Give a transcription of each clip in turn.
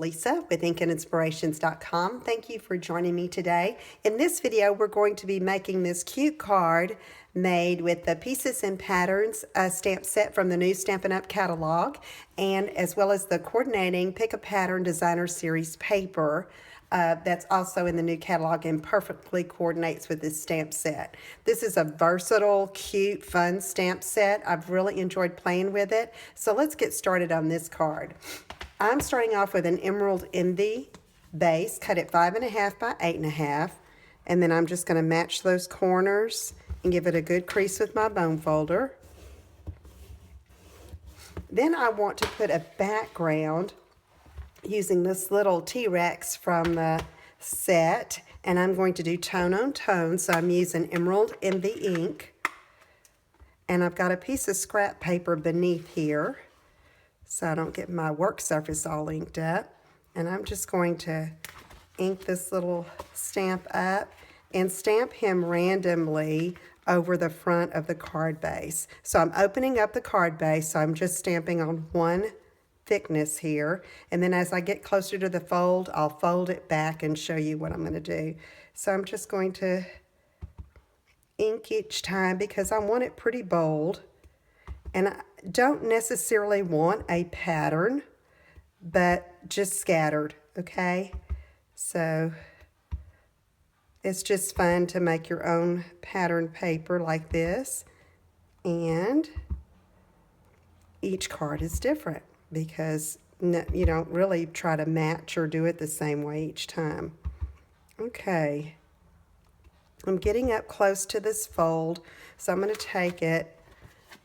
Lisa with InkandInspirations.com. Thank you for joining me today. In this video, we're going to be making this cute card made with the Pieces and Patterns stamp set from the new Stampin' Up! Catalog, and as well as the coordinating Pick a Pattern Designer Series paper that's also in the new catalog and perfectly coordinates with this stamp set. This is a versatile, cute, fun stamp set. I've really enjoyed playing with it. So let's get started on this card. I'm starting off with an Emerald Envy base, cut at 5.5 by 8.5, and then I'm just going to match those corners and give it a good crease with my bone folder. Then I want to put a background using this little T-Rex from the set, and I'm going to do tone on tone. So I'm using Emerald Envy ink, and I've got a piece of scrap paper beneath here so I don't get my work surface all inked up. And I'm just going to ink this little stamp up and stamp him randomly over the front of the card base. So I'm opening up the card base, so I'm just stamping on one thickness here, and then as I get closer to the fold, I'll fold it back and show you what I'm going to do. So I'm just going to ink each time because I want it pretty bold, and I don't necessarily want a pattern, but just scattered, okay? So it's just fun to make your own pattern paper like this, and each card is different because you don't really try to match or do it the same way each time. Okay, I'm getting up close to this fold, so I'm going to take it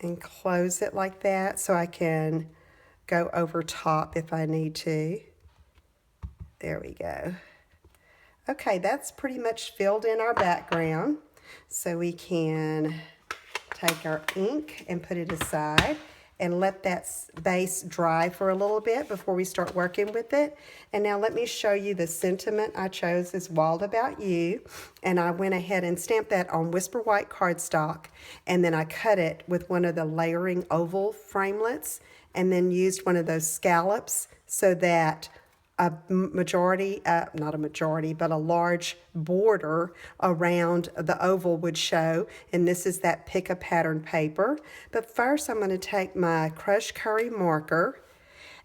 and close it like that so I can go over top if I need to. There we go. Okay, that's pretty much filled in our background, so we can take our ink and put it aside and let that base dry for a little bit before we start working with it. And now let me show you the sentiment I chose is Wild About You. And I went ahead and stamped that on Whisper White cardstock, and then I cut it with one of the layering oval framelits and then used one of those scallops so that a majority, not a majority, but a large border around the oval would show. And this is that Pick a Pattern paper. But first I'm going to take my crushed curry marker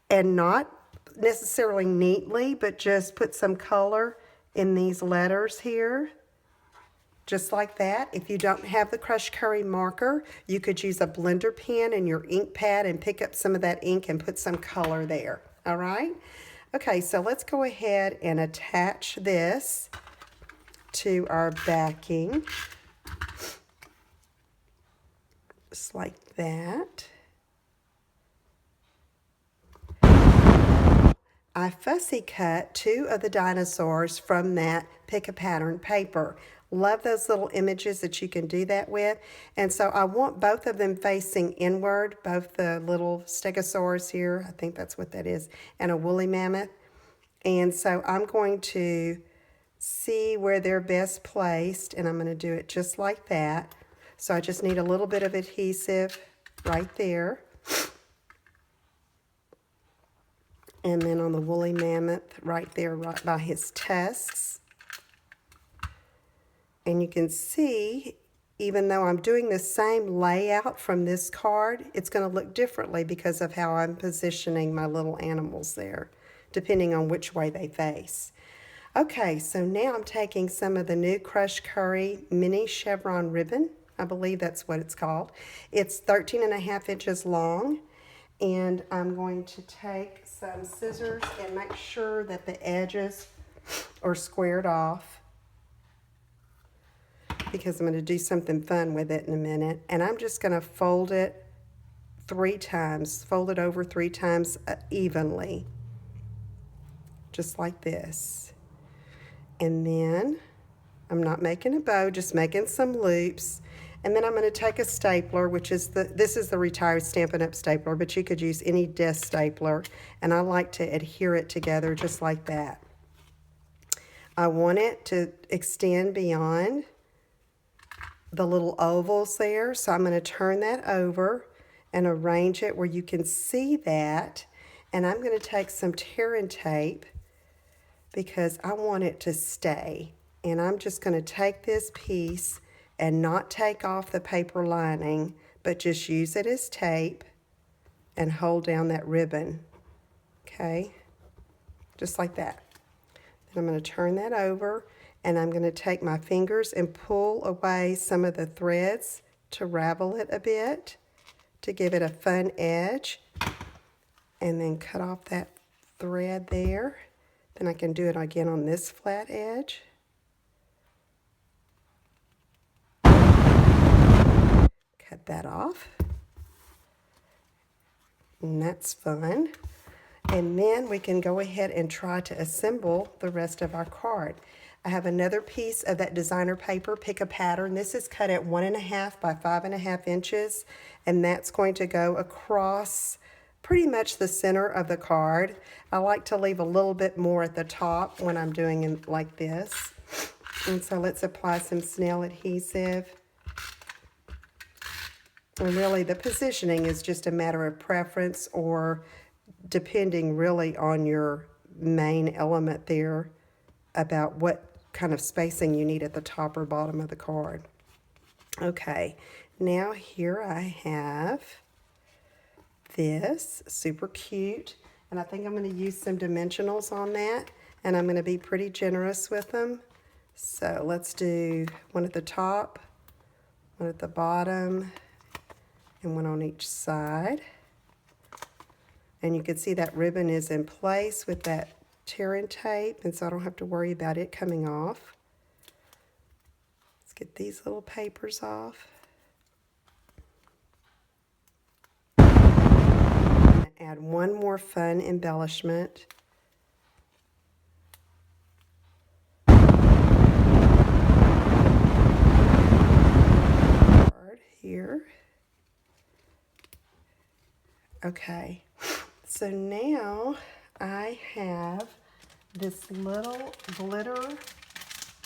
and not necessarily neatly, but just put some color in these letters here. Just like that. If you don't have the crushed curry marker, you could use a blender pen and your ink pad and pick up some of that ink and put some color there. All right? Okay, so let's go ahead and attach this to our backing, just like that. I fussy cut two of the dinosaurs from that Pick a Pattern paper. Love those little images that you can do that with. And so I want both of them facing inward, both the little stegosaurus here, I think that's what that is, and a woolly mammoth. And so I'm going to see where they're best placed, and I'm going to do it just like that. So I just need a little bit of adhesive right there. And then on the woolly mammoth right there, right by his tusks. And you can see, even though I'm doing the same layout from this card, it's going to look differently because of how I'm positioning my little animals there, depending on which way they face. Okay, so now I'm taking some of the new Crushed Curry mini chevron ribbon. I believe that's what it's called. It's 13.5 inches long. And I'm going to take some scissors and make sure that the edges are squared off, because I'm going to do something fun with it in a minute. And I'm just going to fold it 3 times, fold it over 3 times evenly, just like this. And then I'm not making a bow, just making some loops. And then I'm going to take a stapler, which is this is the retired Stampin' Up! Stapler, but you could use any desk stapler. And I like to adhere it together just like that. I want it to extend beyond the little ovals there, so I'm going to turn that over and arrange it where you can see that. And I'm going to take some tear-in tape because I want it to stay. And I'm just going to take this piece and not take off the paper lining, but just use it as tape and hold down that ribbon. Okay, just like that. Then I'm going to turn that over, and I'm going to take my fingers and pull away some of the threads to ravel it a bit, to give it a fun edge, and then cut off that thread there. Then I can do it again on this flat edge. Cut that off. And that's fun. And then we can go ahead and try to assemble the rest of our card. I have another piece of that designer paper, pick a pattern. This is cut at 1.5 by 5.5 inches, and that's going to go across pretty much the center of the card. I like to leave a little bit more at the top when I'm doing it like this. And so let's apply some snail adhesive. And really the positioning is just a matter of preference, or depending really on your main element there about what kind of spacing you need at the top or bottom of the card. Okay, now here I have this, super cute, and I think I'm going to use some dimensionals on that, and I'm going to be pretty generous with them. So let's do one at the top, one at the bottom, and one on each side. And you can see that ribbon is in place with that tear-in tape, and so I don't have to worry about it coming off. Let's get these little papers off. I'm going to add one more fun embellishment. Here. Okay, so now I have this little glitter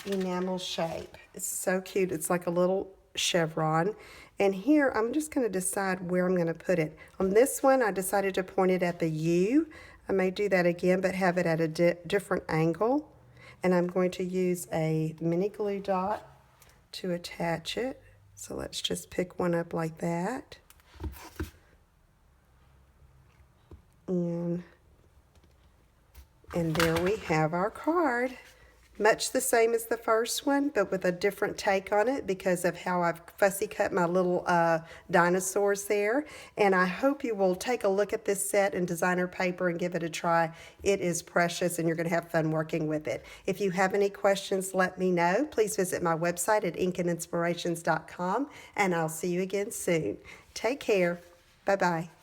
enamel shape. It's so cute. It's like a little chevron. And here I'm just going to decide where I'm going to put it. On this one, I decided to point it at the U. I may do that again, but have it at a different angle. And I'm going to use a mini glue dot to attach it. So let's just pick one up like that. And there we have our card. Much the same as the first one, but with a different take on it because of how I've fussy cut my little dinosaurs there. And I hope you will take a look at this set in designer paper and give it a try. It is precious, and you're going to have fun working with it. If you have any questions, let me know. Please visit my website at inkandinspirations.com, and I'll see you again soon. Take care. Bye-bye.